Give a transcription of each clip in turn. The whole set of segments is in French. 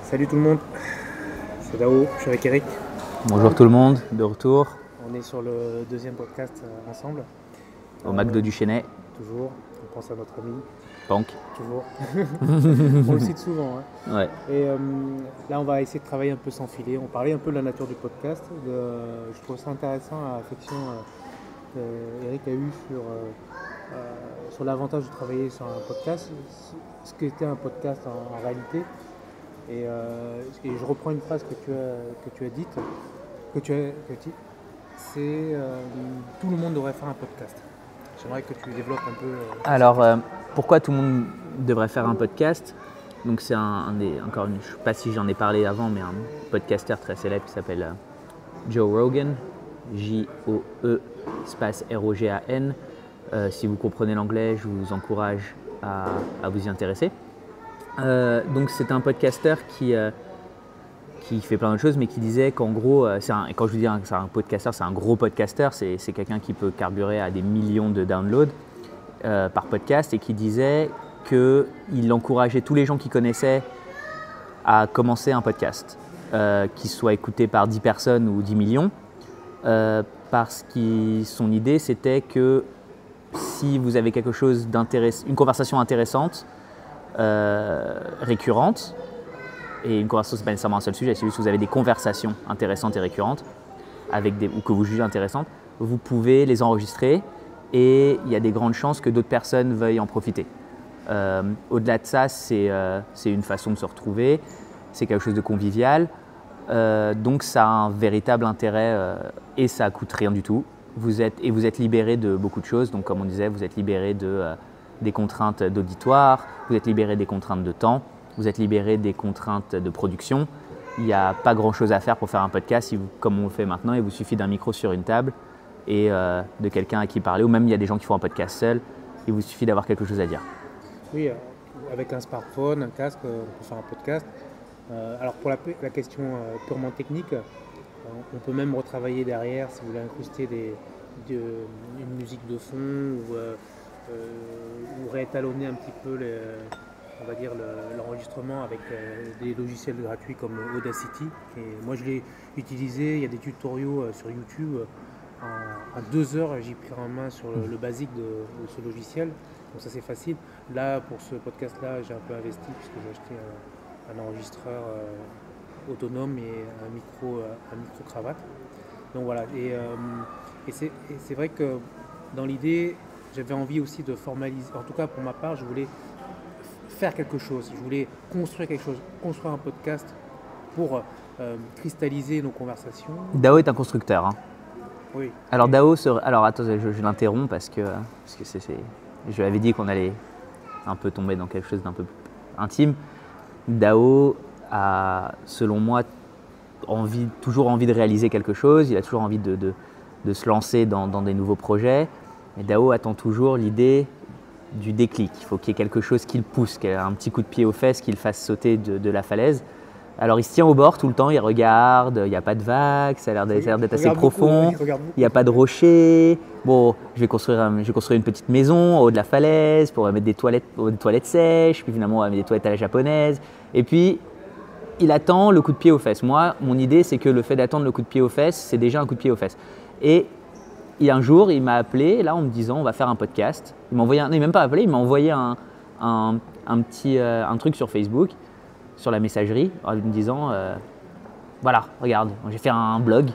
Salut tout le monde, c'est Dao, je suis avec Eric. Bonjour tout le monde, de retour On est sur le deuxième podcast ensemble. au McDo du Chesnay, Toujours, on pense à notre ami, Pank. toujours. On le cite souvent. Hein. Ouais. Et là, on va essayer de travailler un peu sans filet. On parlait un peu de la nature du podcast. Je trouve ça intéressant la réflexion qu'Eric a eue sur l'avantage de travailler sur un podcast, ce qu'était un podcast en réalité. Et je reprends une phrase que tu as dite, c'est tout le monde devrait faire un podcast. J'aimerais que tu développes un peu. Alors, pourquoi tout le monde devrait faire un podcast? Donc c'est je ne sais pas si j'en ai parlé avant, mais un podcasteur très célèbre qui s'appelle Joe Rogan, J-O-E espace R-O-G-A-N. Si vous comprenez l'anglais, je vous encourage à vous y intéresser. Donc c'est un podcasteur qui fait plein d'autres choses, mais qui disait qu'en gros, quand je vous dis que c'est un podcasteur, c'est un gros podcasteur, c'est quelqu'un qui peut carburer à des millions de downloads par podcast, et qui disait qu'il encourageait tous les gens qu'il connaissait à commencer un podcast, qu'il soit écouté par 10 personnes ou 10 millions, parce que son idée c'était que si vous avez quelque chose d'intéressant, une conversation intéressante, récurrente, et une conversation, ce n'est pas nécessairement un seul sujet, c'est juste que vous avez des conversations intéressantes et récurrentes ou que vous jugez intéressantes, vous pouvez les enregistrer et il y a des grandes chances que d'autres personnes veuillent en profiter. Au-delà de ça, c'est une façon de se retrouver, c'est quelque chose de convivial, donc ça a un véritable intérêt et ça ne coûte rien du tout. Vous êtes libéré de beaucoup de choses, donc comme on disait, vous êtes libéré des contraintes d'auditoire, vous êtes libéré des contraintes de temps, vous êtes libéré des contraintes de production. Il n'y a pas grand-chose à faire pour faire un podcast, comme on le fait maintenant. Il vous suffit d'un micro sur une table et de quelqu'un à qui parler, ou même il y a des gens qui font un podcast seuls. Il vous suffit d'avoir quelque chose à dire. Oui, avec un smartphone, un casque, on peut faire un podcast. Alors pour la question purement technique, on peut même retravailler derrière si vous voulez incruster une musique de fond ou réétalonner un petit peu l'enregistrement avec des logiciels gratuits comme Audacity. Et moi je l'ai utilisé, il y a des tutoriaux sur YouTube. En 2 heures, j'ai pris en main sur le basique de ce logiciel. Donc ça c'est facile. Là pour ce podcast-là, j'ai un peu investi puisque j'ai acheté un enregistreur autonome et un micro cravate. Donc voilà. Et c'est vrai que dans l'idée, j'avais envie aussi de formaliser. En tout cas pour ma part, je voulais faire quelque chose, je voulais construire quelque chose, construire un podcast pour cristalliser nos conversations. Dao est un constructeur. Hein. Oui. Alors attends, je l'interromps parce que je lui avais dit qu'on allait un peu tomber dans quelque chose d'un peu intime. Dao a, selon moi, toujours envie de réaliser quelque chose, il a toujours envie de se lancer dans des nouveaux projets. Et Dao attend toujours l'idée du déclic. Il faut qu'il y ait quelque chose qui le pousse, qu'il y ait un petit coup de pied aux fesses qui le fasse sauter de la falaise. Alors il se tient au bord tout le temps, il regarde, il n'y a pas de vagues, ça a l'air d'être assez profond, il n'y a pas de rochers. Bon, je vais construire une petite maison en haut de la falaise pour mettre des toilettes sèches, puis finalement on va mettre des toilettes à la japonaise. Et puis il attend le coup de pied aux fesses. Moi, mon idée c'est que le fait d'attendre le coup de pied aux fesses, c'est déjà un coup de pied aux fesses. Et un jour, il m'a appelé là en me disant on va faire un podcast. Il m'a envoyé même pas appelé, il m'a envoyé un truc sur Facebook, sur la messagerie, en me disant voilà, regarde, j'ai fait un blog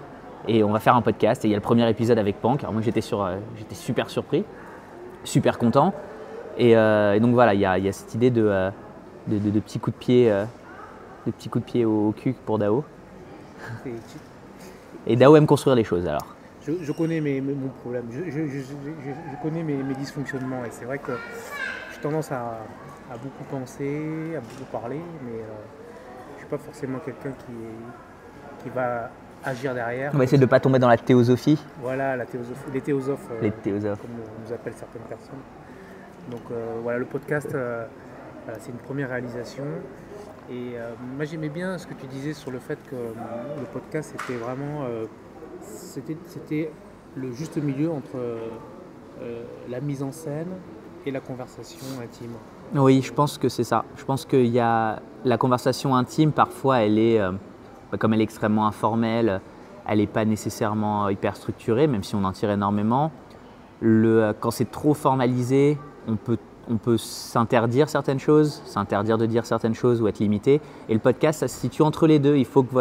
et on va faire un podcast. Et il y a le premier épisode avec Pank. Alors moi j'étais super surpris, super content. Et donc voilà, il y a cette idée de petits coups de pied, au cul pour Dao. Et Dao aime construire les choses alors. Je connais mon problème, je connais mes dysfonctionnements et c'est vrai que j'ai tendance à beaucoup penser, à beaucoup parler, mais je ne suis pas forcément quelqu'un qui va agir derrière. On va essayer de ne pas tomber dans la théosophie. Voilà, la théosophie, les théosophes, comme on nous appelle certaines personnes. Donc voilà, le podcast, voilà, c'est une première réalisation. Et moi j'aimais bien ce que tu disais sur le fait que le podcast c'était vraiment c'était le juste milieu entre la mise en scène et la conversation intime. Oui, je pense que c'est ça. Je pense qu'il y a la conversation intime, parfois, elle est, comme elle est extrêmement informelle, elle n'est pas nécessairement hyper structurée, même si on en tire énormément. Quand c'est trop formalisé, on peut s'interdire certaines choses, s'interdire de dire certaines choses ou être limité. Et le podcast, ça se situe entre les deux. Il faut que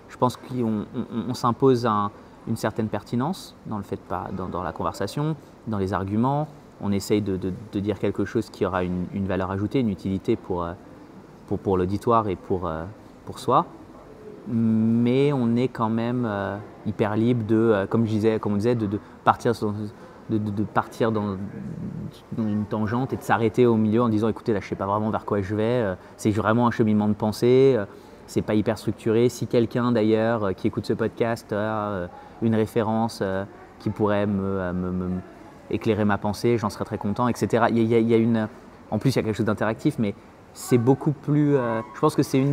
je pense qu'on s'impose une certaine pertinence dans le fait dans la conversation, dans les arguments. On essaye de dire quelque chose qui aura une valeur ajoutée, une utilité pour l'auditoire et pour soi. Mais on est quand même hyper libre comme on disait, de partir dans une tangente et de s'arrêter au milieu en disant écoutez, là je ne sais pas vraiment vers quoi je vais, c'est vraiment un cheminement de pensée, c'est pas hyper structuré. Si quelqu'un d'ailleurs qui écoute ce podcast a une référence qui pourrait éclairer ma pensée, j'en serais très content, etc. En plus, il y a quelque chose d'interactif, mais c'est beaucoup plus. Je pense que c'est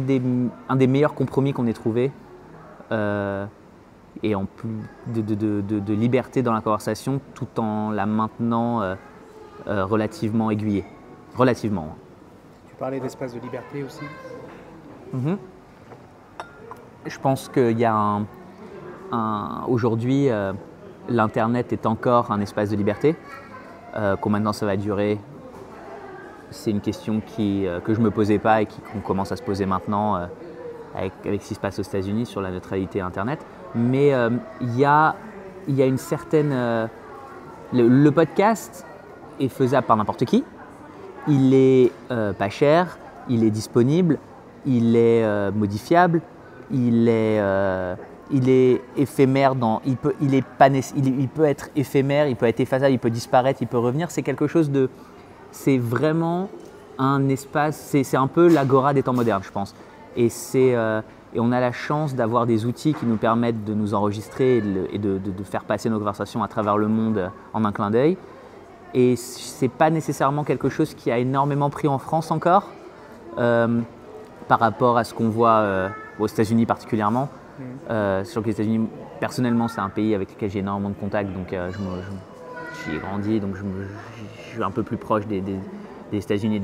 un des meilleurs compromis qu'on ait trouvé. Et en plus de liberté dans la conversation, tout en la maintenant relativement aiguillée. Relativement. Tu parlais d'espace de liberté aussi. Mm-hmm. Je pense qu'il y a aujourd'hui, l'Internet est encore un espace de liberté. Combien de temps ça va durer? C'est une question que je ne me posais pas et qu'on commence à se poser maintenant avec ce qui se passe aux États-Unis sur la neutralité Internet. Mais il y a une certaine… le podcast est faisable par n'importe qui. Il est pas cher, il est disponible, il est modifiable, il est éphémère, il peut être éphémère, il peut être effaçable, il peut disparaître, il peut revenir. C'est quelque chose de… C'est vraiment un espace, c'est un peu l'agora des temps modernes, je pense. Et on a la chance d'avoir des outils qui nous permettent de nous enregistrer et de faire passer nos conversations à travers le monde en un clin d'œil. Et ce n'est pas nécessairement quelque chose qui a énormément pris en France encore, par rapport à ce qu'on voit aux États-Unis particulièrement. Sur les États-Unis, personnellement, c'est un pays avec lequel j'ai énormément de contacts, donc j'y ai grandi, donc je suis un peu plus proche des États-Unis et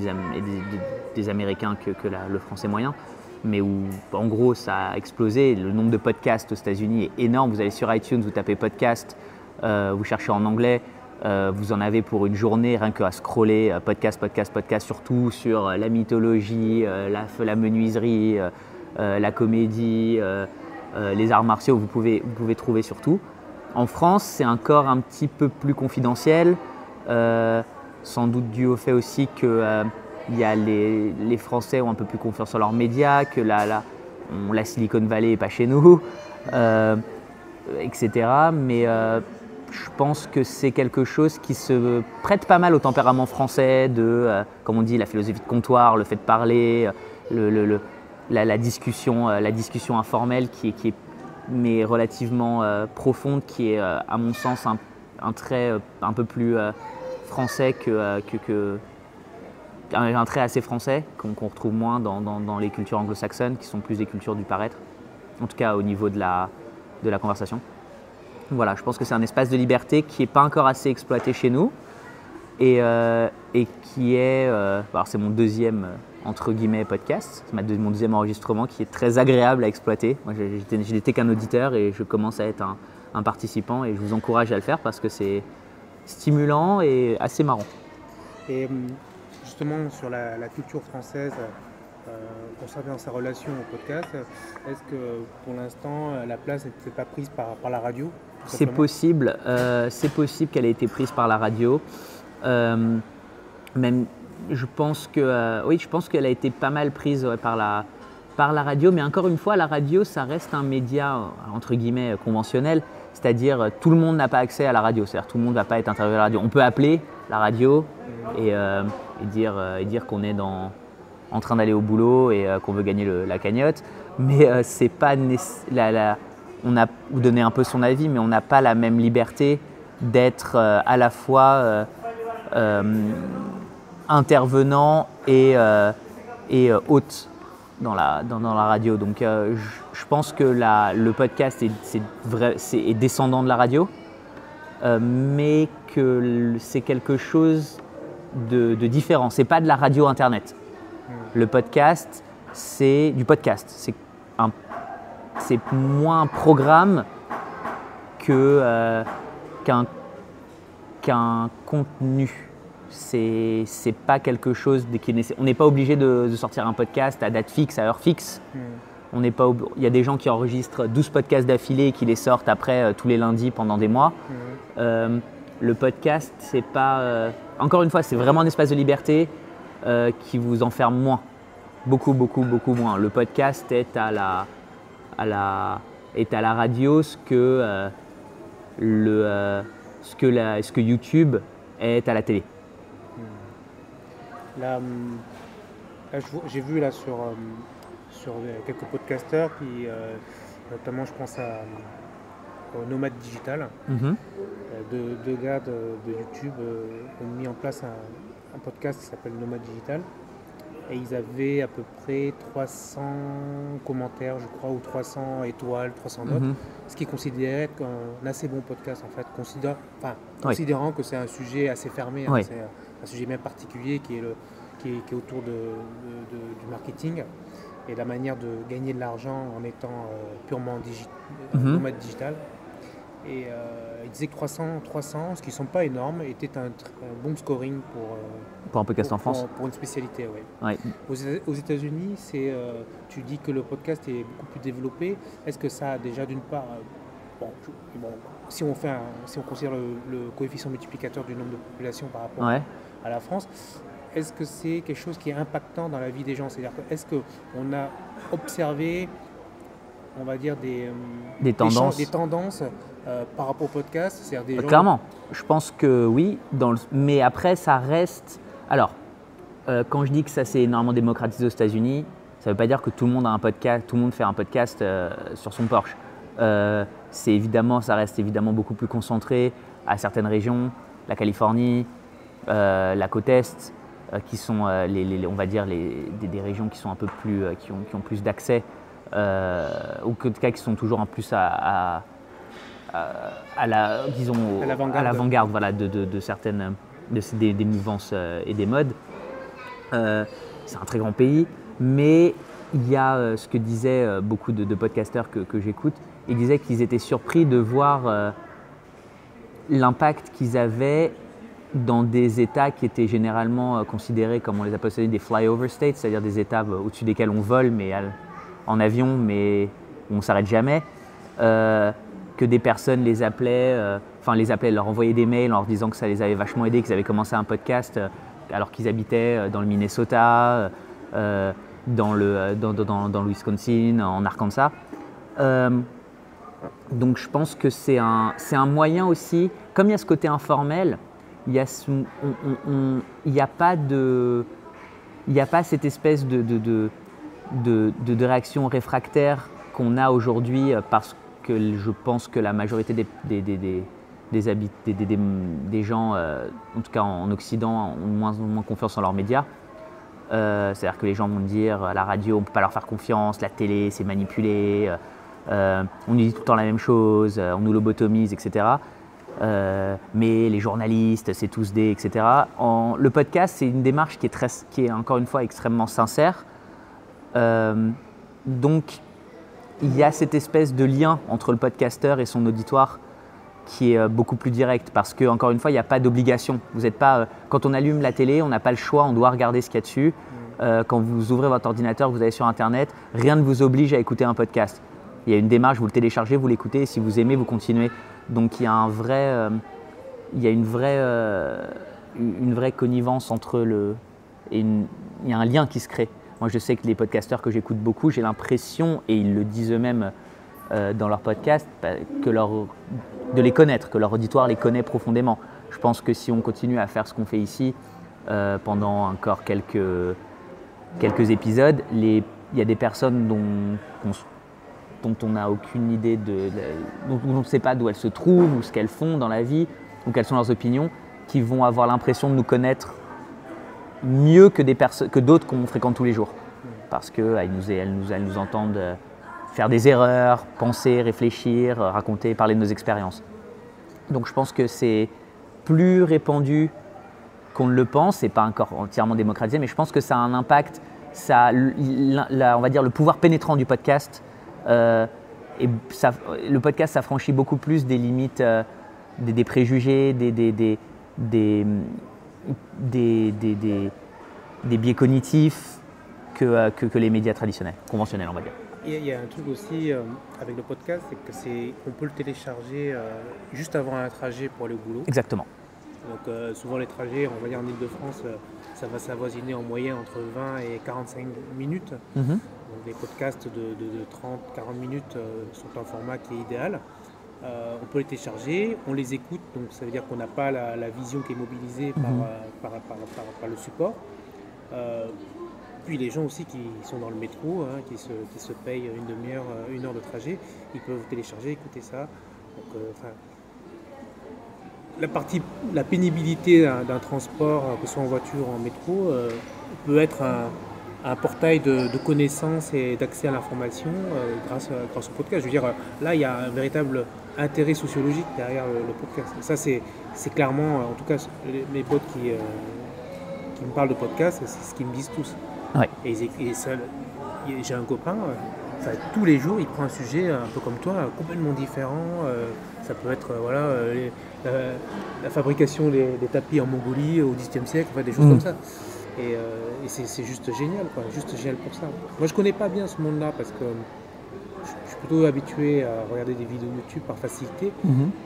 des Américains que le français moyen. Mais où, en gros, ça a explosé. Le nombre de podcasts aux États-Unis est énorme. Vous allez sur iTunes, vous tapez podcast, vous cherchez en anglais, vous en avez pour une journée, rien qu'à scroller podcast, surtout sur la mythologie, la menuiserie, la comédie, les arts martiaux, vous pouvez trouver sur tout. En France, c'est encore un petit peu plus confidentiel, sans doute dû au fait aussi que il y a les Français ont un peu plus confiance en leurs médias, que la Silicon Valley n'est pas chez nous, etc. Mais je pense que c'est quelque chose qui se prête pas mal au tempérament français, comme on dit, la philosophie de comptoir, le fait de parler, la discussion informelle qui est mais relativement profonde, qui est à mon sens un trait un peu plus français un trait assez français qu'on retrouve moins dans les cultures anglo-saxonnes qui sont plus des cultures du paraître, en tout cas au niveau de la conversation. Voilà, je pense que c'est un espace de liberté qui n'est pas encore assez exploité chez nous et qui est… alors c'est mon deuxième entre guillemets podcast, c'est mon deuxième enregistrement qui est très agréable à exploiter. Moi je n'étais qu'un auditeur et je commence à être un participant et je vous encourage à le faire parce que c'est stimulant et assez marrant. Et justement sur la culture française, concernant sa relation au podcast, est-ce que pour l'instant la place n'était pas prise par la radio? C'est possible qu'elle ait été prise par la radio. Même, je pense qu'elle a été pas mal prise par la radio, mais encore une fois, la radio, ça reste un média entre guillemets conventionnel, c'est-à-dire tout le monde n'a pas accès à la radio, c'est-à-dire tout le monde ne va pas être interviewé à la radio. On peut appeler la radio et dire qu'on est en train d'aller au boulot et qu'on veut gagner la cagnotte, mais c'est pas on a donné un peu son avis, mais on n'a pas la même liberté d'être à la fois intervenant et hôte dans la radio. Donc je pense que le podcast est descendant de la radio, mais que c'est quelque chose de différent. C'est pas de la radio internet. Le podcast, c'est du podcast. C'est moins un programme qu'un contenu. C'est pas quelque chose on n'est pas obligé de sortir un podcast à date fixe, à heure fixe. Il y a des gens qui enregistrent 12 podcasts d'affilée et qui les sortent après tous les lundis pendant des mois. Le podcast, c'est pas… encore une fois, c'est vraiment un espace de liberté qui vous enferme moins. Beaucoup moins. Le podcast est à la radio ce que YouTube est à la télé. Là, j'ai vu là sur quelques podcasteurs qui, notamment je pense au Nomade Digital, deux gars de YouTube ont mis en place un podcast qui s'appelle Nomade Digital et ils avaient à peu près 300 commentaires je crois ou 300 étoiles, 300 notes, ce qui est considéré comme un assez bon podcast en fait, considérant que c'est un sujet assez fermé, oui. C'est un sujet bien particulier qui est autour du marketing et la manière de gagner de l'argent en étant purement nomade digital. Et il disait que 300, ce qui ne sont pas énormes, était un bon scoring pour un podcast en France. Pour une spécialité, oui. Ouais. Aux États-Unis, tu dis que le podcast est beaucoup plus développé. Est-ce que ça a déjà d'une part… si on considère le coefficient multiplicateur du nombre de population par rapport à la France, est-ce que c'est quelque chose qui est impactant dans la vie des gens? C'est-à-dire est-ce qu'on a observé, on va dire, des tendances par rapport au podcast, c'est-à-dire des gens… Clairement, je pense que oui, mais après ça reste… Alors, quand je dis que ça s'est énormément démocratisé aux États-Unis, ça ne veut pas dire que tout le monde a un podcast, tout le monde fait un podcast sur son Porsche. Ça reste évidemment beaucoup plus concentré à certaines régions, la Californie, la côte Est, qui sont on va dire des régions qui sont un peu plus, qui ont plus d'accès, ou en tout cas qui sont toujours en plus à l'avant-garde, voilà, de certaines des mouvances et des modes. C'est un très grand pays, mais il y a ce que disaient beaucoup de podcasteurs que j'écoute. Ils disaient qu'ils étaient surpris de voir l'impact qu'ils avaient dans des États qui étaient généralement considérés, comme on les appelle, des flyover states, c'est-à-dire des États au-dessus desquels on vole mais en avion, mais on ne s'arrête jamais. Que des personnes les appelaient, leur envoyaient des mails en leur disant que ça les avait vachement aidés, qu'ils avaient commencé un podcast alors qu'ils habitaient dans le Minnesota, dans le Wisconsin, en Arkansas. Donc je pense que c'est un moyen aussi, comme il y a ce côté informel, il n'y a pas cette espèce de réaction réfractaire qu'on a aujourd'hui parce que je pense que la majorité des gens, en tout cas en Occident, ont moins confiance en leurs médias. C'est-à-dire que les gens vont dire à la radio, on ne peut pas leur faire confiance, la télé, c'est manipulé, on nous dit tout le temps la même chose, on nous lobotomise, etc. Mais les journalistes, c'est tous etc. Le podcast, c'est une démarche qui est encore une fois extrêmement sincère. Donc, il y a cette espèce de lien entre le podcasteur et son auditoire qui est beaucoup plus direct parce que, encore une fois, il n'y a pas d'obligation. Vous n'êtes pas, quand on allume la télé, on n'a pas le choix, on doit regarder ce qu'il y a dessus. Quand vous ouvrez votre ordinateur, vous allez sur Internet, rien ne vous oblige à écouter un podcast. Il y a une démarche, vous le téléchargez, vous l'écoutez, et si vous aimez, vous continuez. Donc il y a une vraie connivence entre il y a un lien qui se crée. Moi, je sais que les podcasteurs que j'écoute beaucoup, j'ai l'impression, et ils le disent eux-mêmes dans leurs podcasts, de les connaître, que leur auditoire les connaît profondément. Je pense que si on continue à faire ce qu'on fait ici pendant encore quelques épisodes, il y a des personnes dont on n'a aucune idée, dont on ne sait pas d'où elles se trouvent ou ce qu'elles font dans la vie ou quelles sont leurs opinions, qui vont avoir l'impression de nous connaître mieux que d'autres qu'on fréquente tous les jours. Parce qu'elles nous entendent faire des erreurs, penser, réfléchir, parler de nos expériences. Donc je pense que c'est plus répandu qu'on ne le pense, c'est pas encore entièrement démocratisé, mais je pense que ça a un impact, on va dire le pouvoir pénétrant du podcast, le podcast s'affranchit beaucoup plus des limites, des préjugés, des biais cognitifs que les médias traditionnels, conventionnels, on va dire. Il y a un truc aussi avec le podcast, c'est qu'on peut le télécharger juste avant un trajet pour aller au boulot. Exactement. Donc souvent les trajets, on va dire en Ile-de-France, ça va s'avoisiner en moyenne entre 20 et 45 minutes. Mm-hmm. Donc les podcasts de 30-40 minutes sont un format qui est idéal. On peut les télécharger, on les écoute, donc ça veut dire qu'on n'a pas la vision qui est mobilisée par le support. Puis les gens aussi qui sont dans le métro, qui se payent une demi-heure, 1 heure de trajet, ils peuvent télécharger, écouter ça. Donc, la pénibilité d'un transport, que ce soit en voiture ou en métro, peut être un portail de connaissances et d'accès à l'information grâce au podcast. Je veux dire, là, il y a un véritable intérêt sociologique derrière le podcast. Ça, c'est clairement, en tout cas, mes potes qui me parlent de podcast, c'est ce qu'ils me disent tous. Ouais. Et j'ai un copain, tous les jours, il prend un sujet un peu comme toi, complètement différent. Ça peut être la fabrication des tapis en Mongolie au XXe siècle, des choses comme ça. Et c'est juste génial, juste génial pour ça. Moi, je connais pas bien ce monde-là parce que je suis plutôt habitué à regarder des vidéos YouTube par facilité.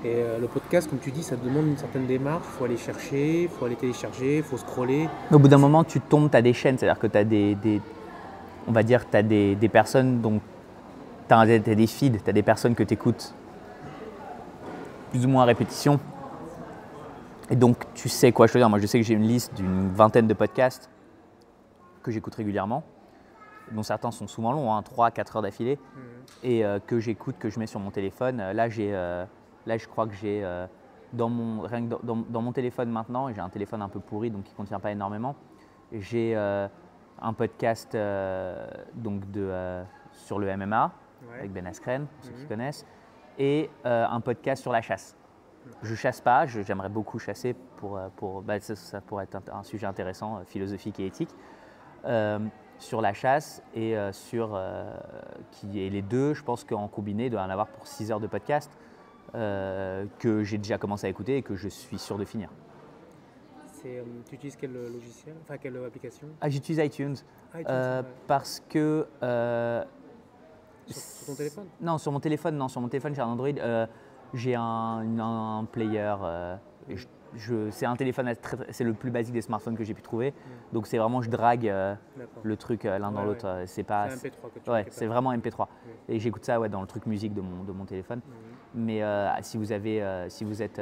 Et le podcast, comme tu dis, ça demande une certaine démarche. Il faut aller chercher, il faut aller télécharger, il faut scroller. Au bout d'un moment, tu tombes, tu as des chaînes, c'est-à-dire que tu as on va dire, tu as des personnes, donc tu as des feeds, tu as des personnes que tu écoutes plus ou moins à répétition. Et donc, tu sais quoi choisir. Moi, je sais que j'ai une liste d'une vingtaine de podcasts que j'écoute régulièrement, dont certains sont souvent longs, 3-4 heures d'affilée, et que j'écoute, que je mets sur mon téléphone. Là, je crois que j'ai dans mon téléphone maintenant, et j'ai un téléphone un peu pourri, donc qui ne contient pas énormément, j'ai un podcast sur le MMA, avec Ben Askren, pour ceux qui connaissent, et un podcast sur la chasse. Je chasse pas, j'aimerais beaucoup chasser ça pourrait être un sujet intéressant, philosophique et éthique, sur la chasse et qui est les deux, je pense qu'en combiné, il doit en avoir pour 6 heures de podcast que j'ai déjà commencé à écouter et que je suis sûr de finir. Tu utilises quel logiciel, quelle application? J'utilise iTunes, parce que… sur ton téléphone? Non, sur mon téléphone, j'ai un Android. J'ai un player. C'est un téléphone, c'est le plus basique des smartphones que j'ai pu trouver. Donc c'est vraiment, je drague le truc l'un dans l'autre. C'est pas. C'est MP3 que tu c'est vraiment MP3. Et j'écoute ça dans le truc musique de mon téléphone. Mais si vous êtes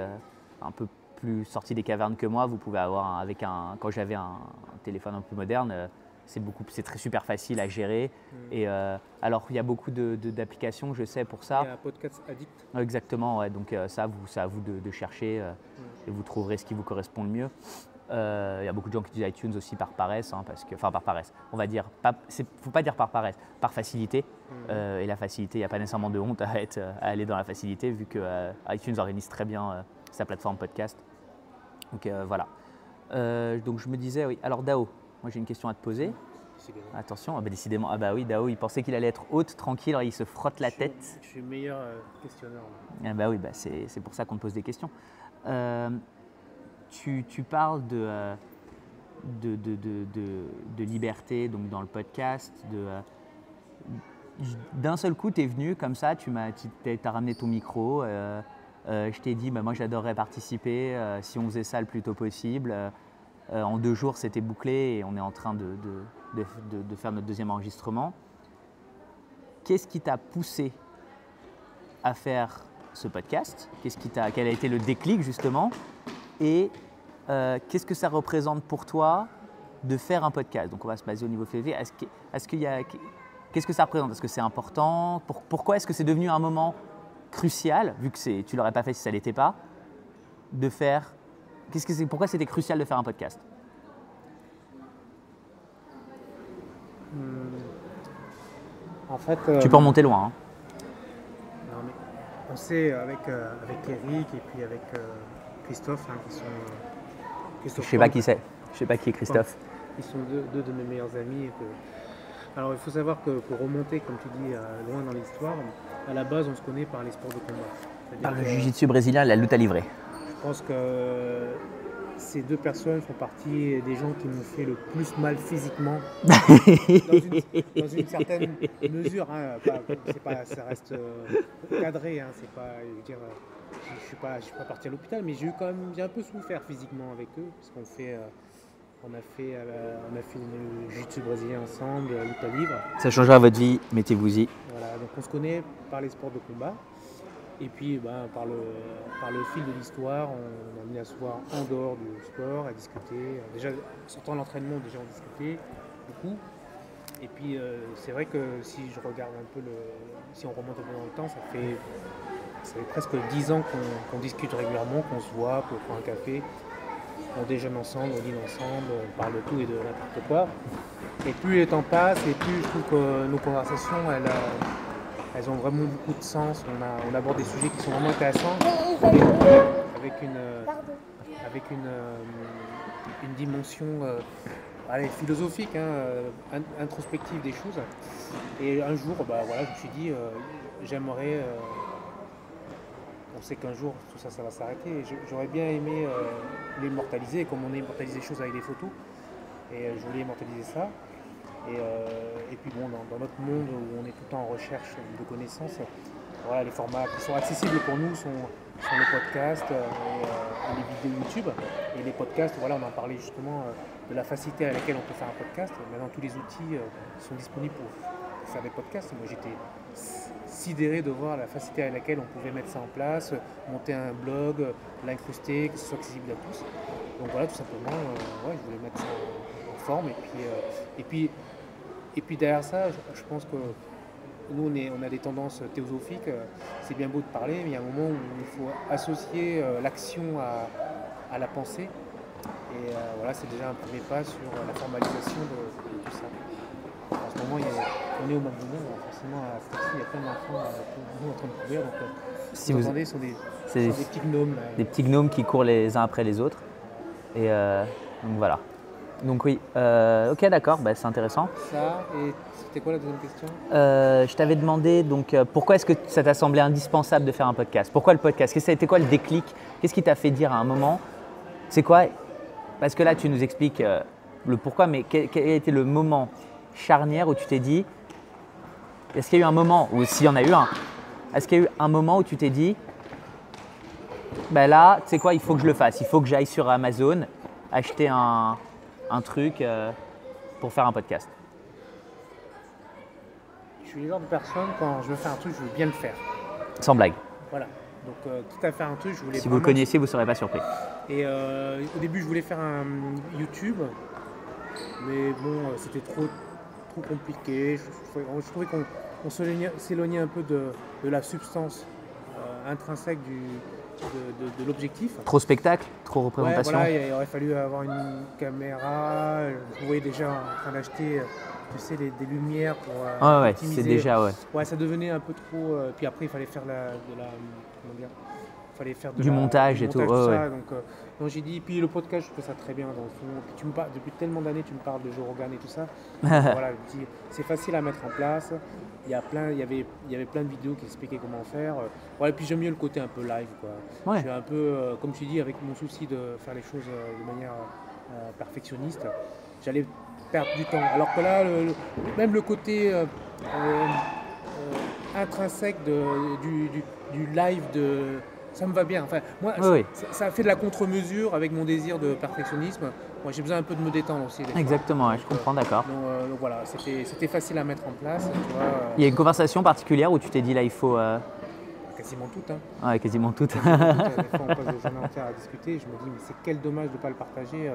un peu plus sorti des cavernes que moi, vous pouvez avoir quand j'avais un téléphone un peu moderne. C'est très super facile à gérer. Et alors, il y a beaucoup d'applications, je sais, pour ça. Il y a Podcast Addict. Exactement, ouais. Donc c'est à vous de chercher et vous trouverez ce qui vous correspond le mieux. Il y a beaucoup de gens qui utilisent iTunes aussi par paresse, par paresse. On va dire, faut pas dire par paresse, par facilité. Et la facilité, il n'y a pas nécessairement de honte à aller dans la facilité, vu que iTunes organise très bien sa plateforme podcast. Donc voilà. Donc je me disais, oui. Alors Dao. Moi, j'ai une question à te poser. Décidément. Attention, décidément. Ah bah oui, Dao, il pensait qu'il allait être haute, tranquille, alors il se frotte la tête. Je suis le meilleur questionneur. Ah bah oui, c'est pour ça qu'on te pose des questions. Tu parles de liberté, donc dans le podcast. D'un seul coup, tu es venu comme ça, tu as ramené ton micro. Je t'ai dit, moi j'adorerais participer, si on faisait ça le plus tôt possible. En 2 jours, c'était bouclé et on est en train de faire notre deuxième enregistrement. Qu'est-ce qui t'a poussé à faire ce podcast? Quel a été le déclic justement? Et qu'est-ce que ça représente pour toi de faire un podcast? Donc on va se baser au niveau février. Qu'est-ce que ça représente? Est-ce que c'est important? Pourquoi est-ce que c'est devenu un moment crucial, vu que tu ne l'aurais pas fait si ça ne l'était pas, de faire… Pourquoi c'était crucial de faire un podcast? En fait, tu peux remonter loin. Non, mais on sait avec Eric et puis avec Christophe, qui sont Christophe Je sais pas Franck. qui c'est. Je sais pas qui est Christophe. Ils sont deux de mes meilleurs amis. Alors il faut savoir que pour remonter, comme tu dis, loin dans l'histoire, à la base on se connaît par les sports de combat. C'est-à-dire Par le que jiu-jitsu brésilien et la lutte à livrer. je pense que ces deux personnes font partie des gens qui m'ont fait le plus mal physiquement, dans une certaine mesure. Hein, ça reste cadré. Hein, c'est pas, je veux dire, je suis pas parti à l'hôpital, mais j'ai un peu souffert physiquement avec eux, parce on a fait le jiu-jitsu brésilien ensemble, lutte à livre. Ça changera votre vie, mettez-vous-y. Voilà, donc on se connaît par les sports de combat. Et puis par le fil de l'histoire, on a amené à se voir en dehors du sport, à discuter. Déjà, sortant de l'entraînement, déjà on discutait beaucoup. Et puis c'est vrai que si je regarde un peu si on remonte un peu dans le temps, ça fait presque 10 ans qu'on discute régulièrement, qu'on se voit pour prendre un café. On déjeune ensemble, on dîne ensemble, on parle de tout et de n'importe quoi. Et plus le temps passe, et plus je trouve que nos conversations, elles ont vraiment beaucoup de sens. On aborde des sujets qui sont vraiment intéressants, avec une dimension philosophique, introspective des choses. Et un jour, je me suis dit, j'aimerais. On sait qu'un jour, tout ça, ça va s'arrêter. J'aurais bien aimé l'immortaliser, comme on immortalise les choses avec des photos. Et je voulais immortaliser ça. Et puis bon, dans notre monde où on est tout le temps en recherche de connaissances, voilà, les formats qui sont accessibles pour nous sont les podcasts et les vidéos YouTube. Et les podcasts, voilà, on en parlait justement de la facilité à laquelle on peut faire un podcast. Maintenant, tous les outils sont disponibles pour faire des podcasts. Moi, j'étais sidéré de voir la facilité à laquelle on pouvait mettre ça en place, monter un blog, l'incruster, que ce soit accessible à tous. Donc voilà, tout simplement, je voulais mettre ça en forme. Et puis derrière ça, je pense que nous, on a des tendances théosophiques. C'est bien beau de parler, mais il y a un moment où il faut associer l'action à la pensée. Et voilà, c'est déjà un premier pas sur la formalisation de tout ça. En ce moment, on est au mois de juin, forcément à cette heure-ci, il y a plein d'enfants en train de courir. Donc, Si vous vous entendez, ce sont des petits gnomes. Là. Des petits gnomes qui courent les uns après les autres. Et donc voilà. Donc oui, ok, d'accord, c'est intéressant. Ça, et c'était quoi la deuxième question ? Je t'avais demandé donc pourquoi est-ce que ça t'a semblé indispensable de faire un podcast ? Pourquoi le podcast ? Ça a été quoi le déclic ? Qu'est-ce qui t'a fait dire à un moment ? C'est quoi ? Parce que là, tu nous expliques le pourquoi, mais quel a été le moment charnière où tu t'es dit, est-ce qu'il y a eu un moment, ou s'il y en a eu un, est-ce qu'il y a eu un moment où tu t'es dit, là, tu sais quoi, il faut que je le fasse, il faut que j'aille sur Amazon acheter un truc pour faire un podcast. Je suis le genre de personne, quand je veux faire un truc, je veux bien le faire. Sans blague. Voilà. Donc, quitte à faire un truc, je voulais. Si vous le connaissiez, vous ne serez pas surpris. Et au début, je voulais faire un YouTube, mais bon, c'était trop compliqué. Je trouvais qu'on s'éloignait un peu de la substance intrinsèque de l'objectif. Trop spectacle, trop représentation. Ouais, voilà, il aurait fallu avoir une caméra. Je voyais déjà en train d'acheter, tu sais, des lumières pour optimiser. C'est déjà, Ouais, ça devenait un peu trop. Puis après, il fallait faire du montage et tout. Ça. Donc j'ai dit, puis le podcast, je fais ça très bien dans le fond. Puis depuis tellement d'années, tu me parles de Joe Rogan et tout ça. Donc, voilà, je dis, c'est facile à mettre en place. Il y avait plein de vidéos qui expliquaient comment faire. Voilà, puis j'aime mieux le côté un peu live, quoi. Ouais. Je suis un peu, comme tu dis, avec mon souci de faire les choses de manière perfectionniste, j'allais perdre du temps. Alors que là, même le côté intrinsèque du live ça me va bien. Enfin, moi, ça fait de la contre-mesure avec mon désir de perfectionnisme. Moi, j'ai besoin un peu de me détendre aussi. Exactement, je comprends, d'accord. Donc voilà, c'était facile à mettre en place. Tu vois, il y a une conversation particulière où tu t'es dit là, il faut. Quasiment toutes. Hein. Ouais, quasiment toutes. Des fois, on passe des journées entières à discuter. Et je me dis, mais c'est quel dommage de ne pas le partager.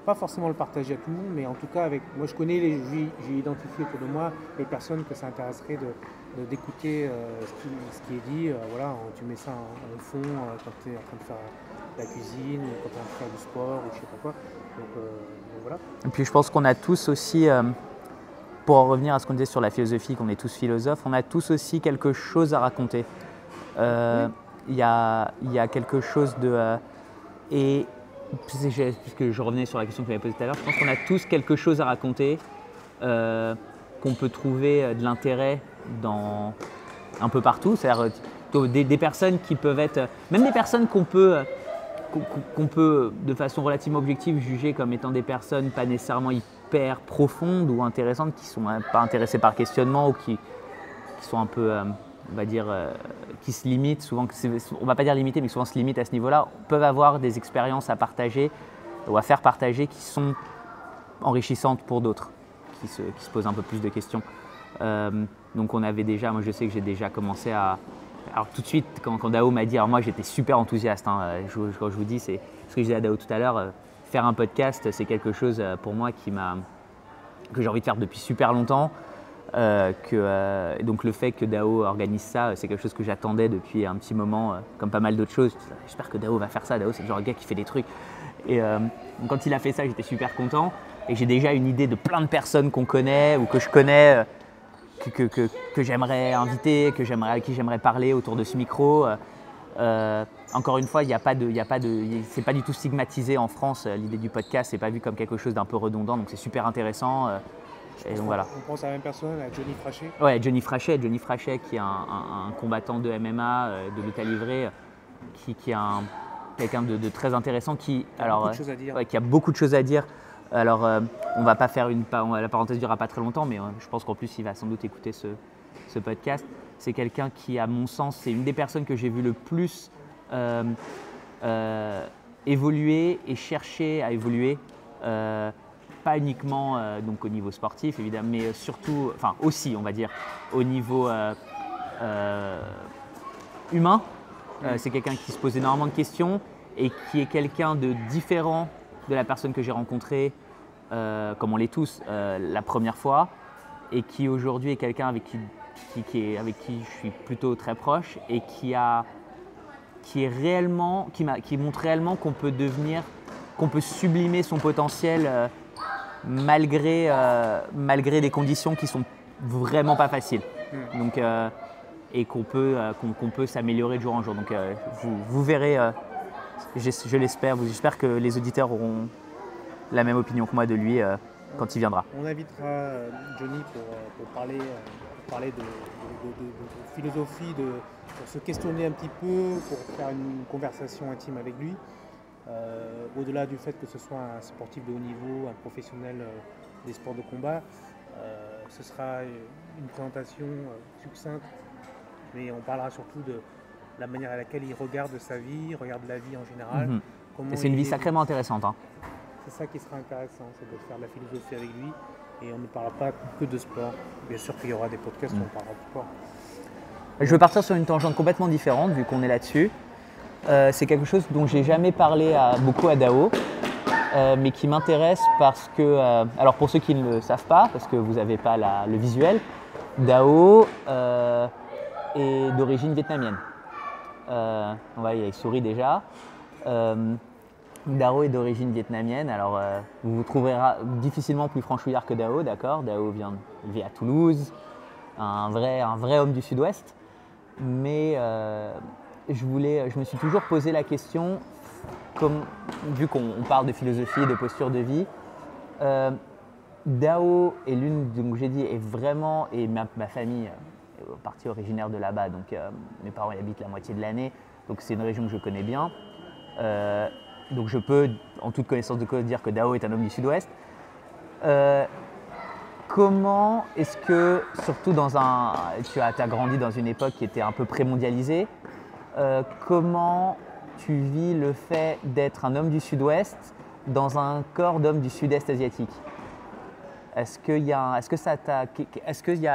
Pas forcément le partager à tout le monde, mais en tout cas, moi je connais, j'ai identifié autour de moi les personnes que ça intéresserait d'écouter ce qui est dit. Voilà, tu mets ça en fond quand tu es en train de faire la cuisine, quand tu es en train de faire du sport ou je sais pas quoi. Donc voilà. Et puis je pense qu'on a tous aussi, pour en revenir à ce qu'on disait sur la philosophie, qu'on est tous philosophes, on a tous aussi quelque chose à raconter. Il y a quelque chose de... et puisque je revenais sur la question que j'avais posée tout à l'heure, je pense qu'on a tous quelque chose à raconter, qu'on peut trouver de l'intérêt un peu partout. C'est-à-dire des personnes qui peuvent être, même des personnes qu'on peut de façon relativement objective juger comme étant des personnes pas nécessairement hyper profondes ou intéressantes, qui ne sont pas intéressées par le questionnement ou qui sont un peu, on va dire, qui se limitent, souvent, on ne va pas dire limiter, mais souvent se limitent à ce niveau-là, peuvent avoir des expériences à partager ou à faire partager qui sont enrichissantes pour d'autres, qui se posent un peu plus de questions. Donc on avait déjà, moi je sais que j'ai déjà commencé à… Alors tout de suite, quand Dao m'a dit, alors moi j'étais super enthousiaste, quand je vous dis, c'est ce que je disais à Dao tout à l'heure, faire un podcast, c'est quelque chose pour moi que j'ai envie de faire depuis super longtemps. Donc le fait que Dao organise ça, c'est quelque chose que j'attendais depuis un petit moment, comme pas mal d'autres choses. J'espère que Dao va faire ça. Dao, c'est le genre de gars qui fait des trucs. Et donc, quand il a fait ça, j'étais super content. Et j'ai déjà une idée de plein de personnes qu'on connaît ou que je connais, que j'aimerais inviter, à qui j'aimerais parler autour de ce micro. Encore une fois, c'est pas du tout stigmatisé en France. L'idée du podcast, c'est pas vu comme quelque chose d'un peu redondant. Donc c'est super intéressant. Et donc, voilà. On pense à la même personne, à Johnny Frachet. Ouais, Johnny Frachet qui est un combattant de MMA, de lutte à livrer, qui est quelqu'un de très intéressant, qui a beaucoup de choses à dire. Alors, on va pas faire la parenthèse durera pas très longtemps, mais je pense qu'en plus, il va sans doute écouter ce podcast. C'est quelqu'un qui, à mon sens, c'est une des personnes que j'ai vu le plus évoluer et chercher à évoluer. Pas uniquement donc au niveau sportif évidemment, mais surtout, enfin aussi on va dire au niveau humain. C'est quelqu'un qui se pose énormément de questions et qui est quelqu'un de différent de la personne que j'ai rencontrée, comme on l'est tous, la première fois, et qui aujourd'hui est quelqu'un avec qui je suis plutôt très proche et qui montre réellement qu'on peut sublimer son potentiel malgré des conditions qui sont vraiment pas faciles. Donc, et qu'on peut s'améliorer de jour en jour. Donc vous verrez, je l'espère, j'espère que les auditeurs auront la même opinion que moi de lui quand il viendra. On invitera Johnny pour parler de philosophie, pour se questionner un petit peu, pour faire une conversation intime avec lui. Au-delà du fait que ce soit un sportif de haut niveau, un professionnel des sports de combat, ce sera une présentation succincte, mais on parlera surtout de la manière à laquelle il regarde sa vie, regarde la vie en général. Et c'est une vie sacrément intéressante. Hein. C'est ça qui sera intéressant, c'est de faire de la philosophie avec lui, et on ne parlera pas que de sport. Bien sûr qu'il y aura des podcasts où on parlera de sport. Je vais partir sur une tangente complètement différente, vu qu'on est là-dessus. C'est quelque chose dont j'ai jamais parlé beaucoup à Dao, mais qui m'intéresse parce que, alors pour ceux qui ne le savent pas, parce que vous n'avez pas le visuel, Dao est d'origine vietnamienne. On voit, il sourit déjà. Dao est d'origine vietnamienne, alors vous trouverez difficilement plus franchouillard que Dao, d'accord. Dao vit à Toulouse, un vrai homme du Sud-Ouest, mais je me suis toujours posé la question, vu qu'on parle de philosophie, de posture de vie, Dao est donc j'ai dit, est vraiment, et ma famille est en partie originaire de là-bas, donc mes parents y habitent la moitié de l'année, donc c'est une région que je connais bien. Donc je peux, en toute connaissance de cause, dire que Dao est un homme du Sud-Ouest. Comment est-ce que, surtout tu as grandi dans une époque qui était un peu pré-mondialisée, comment tu vis le fait d'être un homme du Sud-Ouest dans un corps d'homme du Sud-Est asiatique? Est-ce qu'il y a,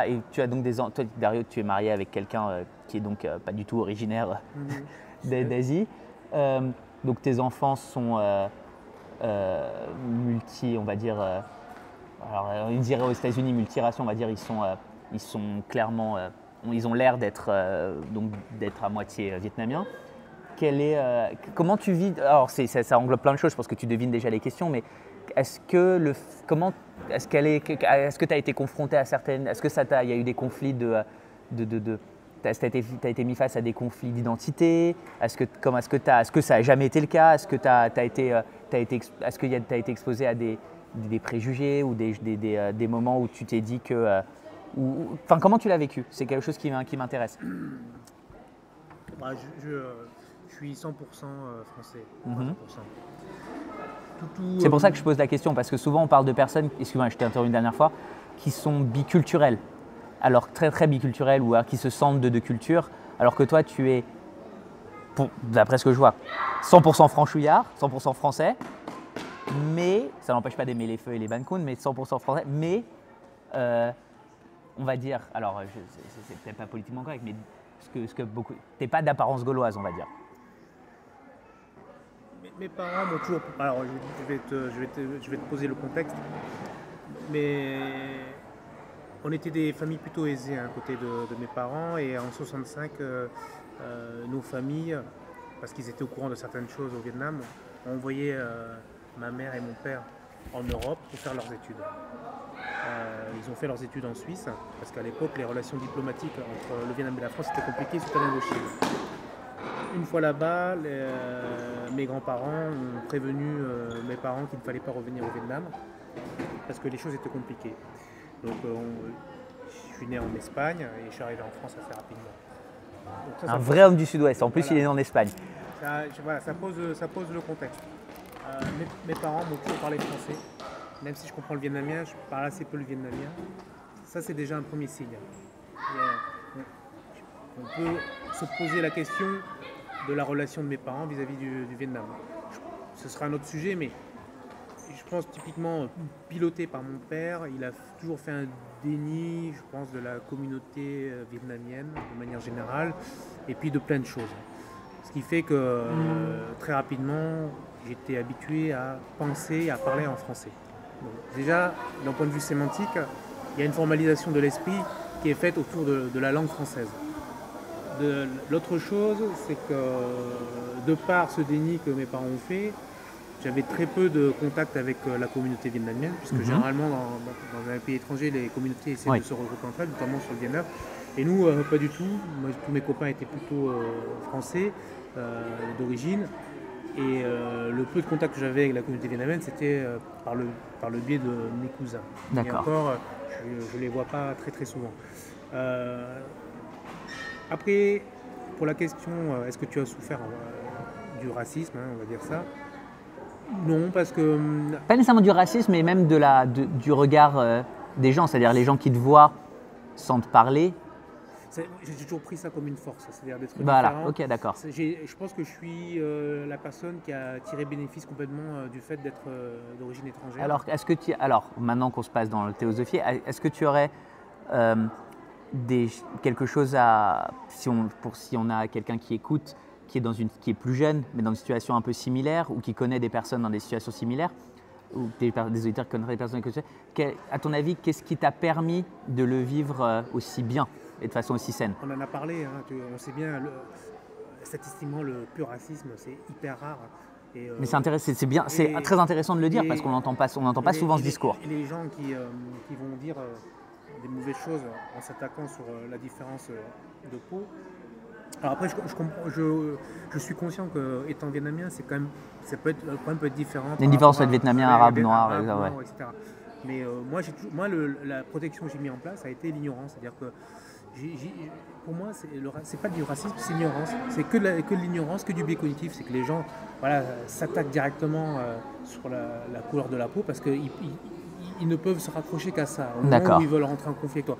et tu as donc toi, Dario, tu es marié avec quelqu'un qui est donc pas du tout originaire d'Asie. Donc tes enfants sont on va dire, alors on dirait aux États-Unis multiraciaux, on va dire, ils sont clairement, ils ont l'air d'être à moitié vietnamiens. Comment tu vis? Alors ça englobe plein de choses, je pense que tu devines déjà les questions, mais est-ce que tu as été confronté à certaines, est-ce que il y a eu des conflits t'as été mis face à des conflits d'identité? Est-ce que ça n'a jamais été le cas? Est-ce que est-ce que tu as été exposé à des préjugés ou des moments où tu t'es dit que… Enfin, comment tu l'as vécu? C'est quelque chose qui m'intéresse. Bah, je suis 100% français. 100%. C'est pour ça que je pose la question, parce que souvent on parle de personnes, excuse-moi, je t'ai interrompu une dernière fois, qui sont biculturelles, alors très très biculturelles ou qui se sentent de deux cultures, alors que toi tu es, d'après ce que je vois, 100% franchouillard, 100% français, mais, ça n'empêche pas d'aimer les feux et les Bancoun, mais 100% français, mais on va dire, alors c'est peut-être pas politiquement correct, mais t'es pas d'apparence gauloise, on va dire. Mes parents m'ont toujours… Alors, je vais te poser le contexte. Mais on était des familles plutôt aisées à côté de mes parents. Et en 65, nos familles, parce qu'ils étaient au courant de certaines choses au Vietnam, ont envoyé ma mère et mon père en Europe pour faire leurs études. Ils ont fait leurs études en Suisse, parce qu'à l'époque, les relations diplomatiques entre le Vietnam et la France étaient compliquées suite à l'Indochine. Une fois là-bas, mes grands-parents ont prévenu mes parents qu'il ne fallait pas revenir au Vietnam parce que les choses étaient compliquées. Donc je suis né en Espagne et je suis arrivé en France assez rapidement. Donc, un vrai homme du Sud-Ouest, en plus voilà. Il est né en Espagne. Ça pose le contexte. Mes parents m'ont toujours parlé français, même si je comprends le vietnamien, je parle assez peu le vietnamien. Ça c'est déjà un premier signe. On peut se poser la question de la relation de mes parents vis-à-vis du Vietnam. Ce sera un autre sujet, mais je pense typiquement piloté par mon père, il a toujours fait un déni, je pense, de la communauté vietnamienne de manière générale, et puis de plein de choses. Ce qui fait que très rapidement, j'étais habitué à penser, à parler en français. Donc, déjà, d'un point de vue sémantique, il y a une formalisation de l'esprit qui est faite autour de la langue française. L'autre chose, c'est que de par ce déni que mes parents ont fait, j'avais très peu de contact avec la communauté vietnamienne, puisque généralement dans un pays étranger, les communautés essaient de se regrouper entre elles, notamment sur le Vietnam. Et nous, pas du tout. Moi, tous mes copains étaient plutôt français d'origine. Et le peu de contact que j'avais avec la communauté vietnamienne, c'était par le biais de mes cousins. D'accord. Et encore, je ne les vois pas très très souvent. Après, pour la question, est-ce que tu as souffert du racisme, on va dire ça? Non, parce que… Pas nécessairement du racisme, mais même du regard des gens, c'est-à-dire les gens qui te voient sans te parler. J'ai toujours pris ça comme une force, c'est-à-dire d'être voilà, différent. Ok, d'accord. Je pense que je suis la personne qui a tiré bénéfice complètement du fait d'être d'origine étrangère. Alors, maintenant qu'on se passe dans le théosophie, est-ce que tu aurais… quelque chose si on a quelqu'un qui écoute, qui est plus jeune, mais dans une situation un peu similaire, ou qui connaît des personnes dans des situations similaires, ou des auditeurs qui connaissent des personnes à ton avis, qu'est-ce qui t'a permis de le vivre aussi bien et de façon aussi saine? On en a parlé, on sait bien, statistiquement, le pur racisme, c'est hyper rare. Mais c'est très intéressant de le dire, parce qu'on n'entend pas souvent ce discours. Et les gens qui vont dire des mauvaises choses en s'attaquant sur la différence de peau. Alors après, je suis conscient qu'étant vietnamien, ça peut être différent. Il y a une différence entre vietnamien, arabe, noir, etc. Mais moi, la protection que j'ai mis en place a été l'ignorance. C'est-à-dire que pour moi, c'est pas du racisme, c'est l'ignorance. C'est que de l'ignorance, que du biais cognitif. C'est que les gens s'attaquent directement sur la couleur de la peau parce qu'ils ne peuvent se raccrocher qu'à ça, au moment où ils veulent rentrer en conflit avec toi.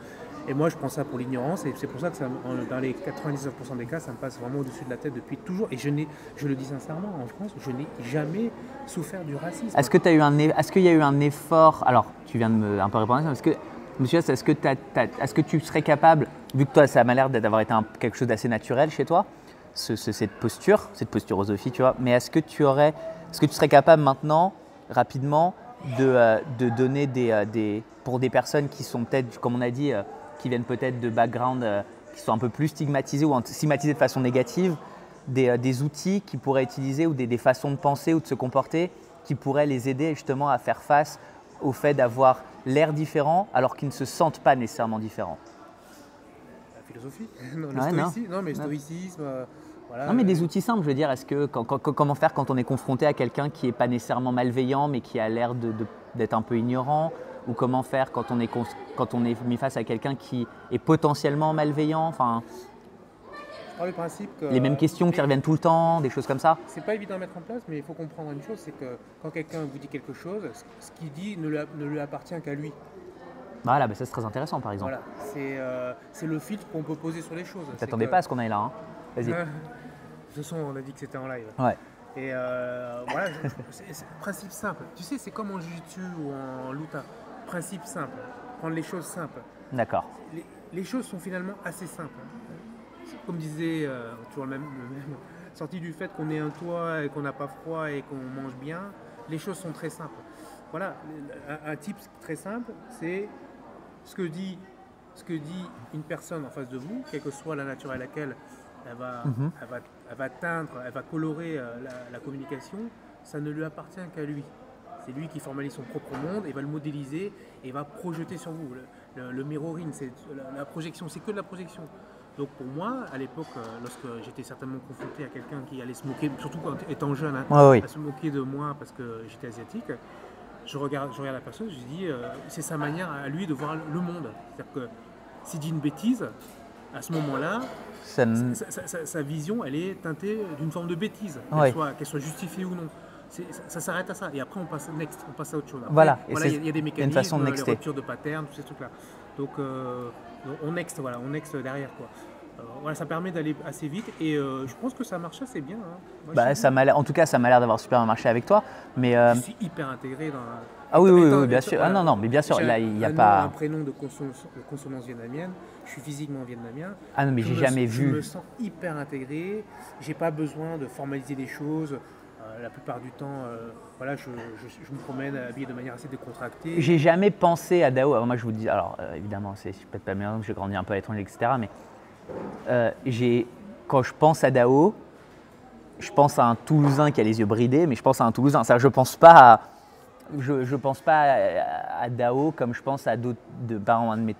Et moi, je prends ça pour l'ignorance, et c'est pour ça que dans les 99% des cas, ça me passe vraiment au-dessus de la tête depuis toujours. Et je le dis sincèrement, en France, je n'ai jamais souffert du racisme. Est-ce qu'il y a eu un effort? Alors, tu viens de un peu répondre à ça. Est-ce que tu serais capable, vu que toi, ça m'a l'air d'avoir été quelque chose d'assez naturel chez toi, cette posturosophie, tu vois, mais est-ce que tu serais capable maintenant, rapidement, de donner pour des personnes qui sont peut-être, comme on a dit, qui viennent peut-être de backgrounds qui sont un peu plus stigmatisés ou stigmatisés de façon négative, des outils qu'ils pourraient utiliser ou des façons de penser ou de se comporter qui pourraient les aider justement à faire face au fait d'avoir l'air différent alors qu'ils ne se sentent pas nécessairement différents? philosophie, non, Ouais, non. non, mais le stoïcisme, voilà. Non, mais des outils simples, je veux dire, est-ce que comment faire quand on est confronté à quelqu'un qui n'est pas nécessairement malveillant, mais qui a l'air d'être un peu ignorant, ou comment faire quand on est mis face à quelqu'un qui est potentiellement malveillant, enfin, Je pars du principe que les mêmes questions qui reviennent tout le temps, des choses comme ça. c'est pas évident à mettre en place, mais il faut comprendre une chose, c'est que quand quelqu'un vous dit quelque chose, ce qu'il dit ne lui appartient qu'à lui. Voilà, bah ça c'est très intéressant par exemple. Voilà, c'est le filtre qu'on peut poser sur les choses. Je t'attendais pas à ce qu'on aille là, hein. Vas-y. De toute façon, on a dit que c'était en live. Ouais. Et voilà, c'est un principe simple. Tu sais, c'est comme en jiu-jitsu ou en luta. Principe simple. Prendre les choses simples. D'accord. Les choses sont finalement assez simples. Comme disait toujours le même, sorti du fait qu'on ait un toit et qu'on n'a pas froid et qu'on mange bien, les choses sont très simples. Voilà, un type très simple, c'est ce que dit une personne en face de vous, quelle que soit la nature à laquelle elle va teindre, elle va colorer la communication, ça ne lui appartient qu'à lui. C'est lui qui formalise son propre monde et va le modéliser et va projeter sur vous. Le mirroring, c'est la projection, c'est que de la projection. Donc pour moi, à l'époque, lorsque j'étais certainement confronté à quelqu'un qui allait se moquer, surtout quand étant jeune, Oui. à se moquer de moi parce que j'étais asiatique, je regarde la personne, je dis, c'est sa manière à lui de voir le monde. C'est-à-dire que s'il dit une bêtise, à ce moment-là, sa vision, elle est teintée d'une forme de bêtise, qu'elle soit justifiée ou non. Ça s'arrête à ça. Et après, on passe à autre chose. Après, voilà, il y a des mécanismes, de les ruptures de pattern, tous ces trucs-là. Donc, on next derrière, quoi. Voilà, ça permet d'aller assez vite et je pense que ça marche assez bien. Hein. Moi, en tout cas, ça m'a l'air d'avoir super marché avec toi. Mais, je suis hyper intégré dans. Ah oui, bien sûr. Voilà. Ah non, mais bien sûr, là, il n'y a nom, pas. Un prénom de consonance vietnamienne. Je suis physiquement vietnamien. Ah non, mais j'ai jamais vu. Je me sens hyper intégré. J'ai pas besoin de formaliser les choses. La plupart du temps, voilà, je me promène habillé de manière assez décontractée. J'ai jamais pensé à Dao. Alors moi, je vous dis, alors évidemment, c'est peut-être pas le meilleur, j'ai grandi un peu à l'étranger, etc. Mais quand je pense à Dao, je pense à un Toulousain qui a les yeux bridés, mais je pense à un Toulousain. Je pense pas à Dao comme je pense à d'autres.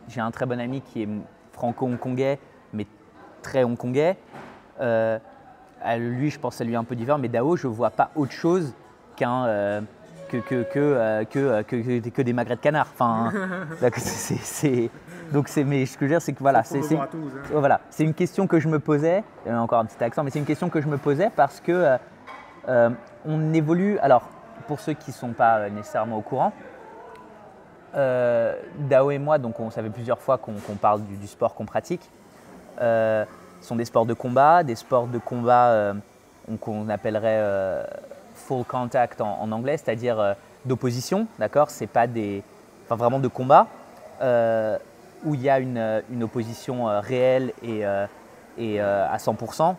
J'ai un très bon ami qui est franco-hongkongais, mais très hongkongais. À lui, je pense à lui un peu différent, mais Dao, je ne vois pas autre chose que des magrets de canard. Enfin, donc mais ce que je veux dire, c'est que voilà, c'est une question que je me posais. Encore un petit accent, mais c'est une question que je me posais parce que on évolue. Alors, pour ceux qui ne sont pas nécessairement au courant, Dao et moi, donc on savait plusieurs fois qu'on parle du sport qu'on pratique. Ce sont des sports de combat qu'on appellerait full contact en anglais, c'est-à-dire d'opposition, d'accord ? C'est pas vraiment de combat, où il y a une opposition réelle et à 100%.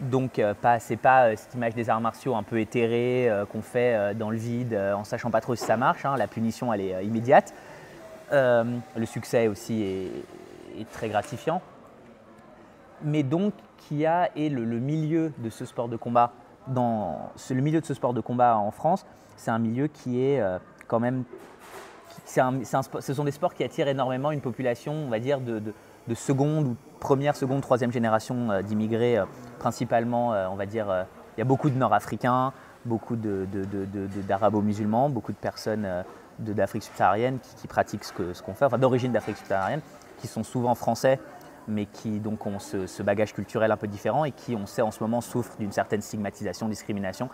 Donc c'est pas cette image des arts martiaux un peu éthérée qu'on fait dans le vide en sachant pas trop si ça marche. Hein. La punition, elle est immédiate. Le succès aussi est très gratifiant. Mais donc, est le milieu de ce sport de combat le milieu de ce sport de combat en France, c'est un milieu qui est quand même. Ce sont des sports qui attirent énormément une population, on va dire, de seconde ou première, seconde, troisième génération d'immigrés, principalement, on va dire, il y a beaucoup de Nord-Africains, beaucoup d'Arabo-musulmans, beaucoup de personnes d'Afrique subsaharienne qui pratiquent ce qu'on fait, enfin d'origine d'Afrique subsaharienne, qui sont souvent français, mais qui donc ont ce bagage culturel un peu différent et qui, on sait, en ce moment souffrent d'une certaine stigmatisation, discrimination,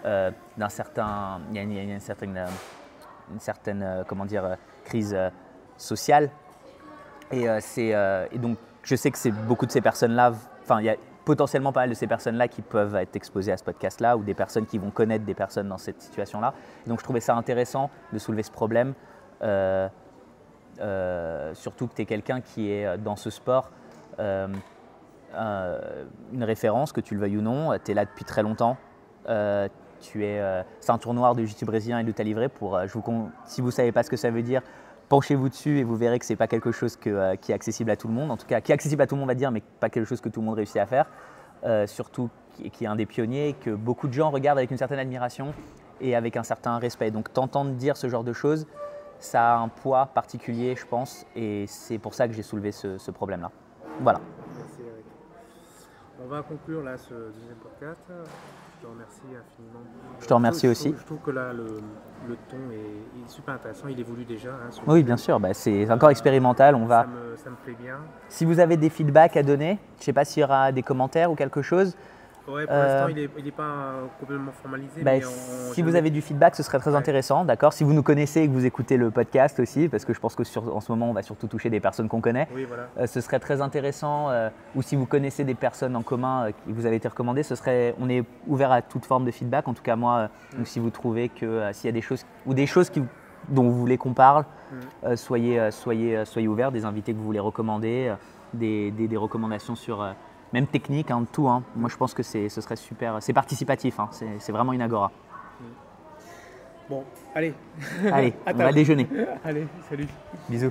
il y a une certaine crise sociale. Et donc, je sais que c'est beaucoup de ces personnes-là, enfin, il y a potentiellement pas mal de ces personnes-là qui peuvent être exposées à ce podcast-là ou des personnes qui vont connaître des personnes dans cette situation-là. Donc, je trouvais ça intéressant de soulever ce problème. Surtout que tu es quelqu'un qui est dans ce sport une référence, que tu le veuilles ou non, tu es là depuis très longtemps, tu es ceinture noire de jiu-jitsu brésilien et de lutte livrée. Si vous ne savez pas ce que ça veut dire, penchez-vous dessus et vous verrez que ce n'est pas quelque chose qui est accessible à tout le monde, en tout cas qui est accessible à tout le monde, on va dire, mais pas quelque chose que tout le monde réussit à faire, surtout qui est un des pionniers, que beaucoup de gens regardent avec une certaine admiration et avec un certain respect. Donc t'entendre dire ce genre de choses, ça a un poids particulier, je pense, et c'est pour ça que j'ai soulevé ce problème-là. Voilà. Merci, Eric. On va conclure là ce deuxième podcast. Je te remercie infiniment. Je te remercie aussi. Je trouve que là, le ton est super intéressant. Il évolue déjà. Oui, bien sûr. C'est encore expérimental. Ça me plaît bien. Si vous avez des feedbacks à donner, je ne sais pas s'il y aura des commentaires ou quelque chose. Ouais, pour l'instant, il n'est pas complètement formalisé. Mais si vous avez du feedback, ce serait très intéressant, d'accord. Si vous nous connaissez et que vous écoutez le podcast aussi, parce que je pense que en ce moment, on va surtout toucher des personnes qu'on connaît. Oui, voilà. Ce serait très intéressant. Ou si vous connaissez des personnes en commun qui vous avez été recommandées, on est ouvert à toute forme de feedback. En tout cas, moi, donc si vous trouvez que s'il y a des choses dont vous voulez qu'on parle, soyez ouverts, des invités que vous voulez recommander, des recommandations sur même technique, de tout. Moi, je pense que ce serait super. C'est participatif, c'est vraiment une agora. Bon, allez. Allez, on va déjeuner. Allez, salut. Bisous.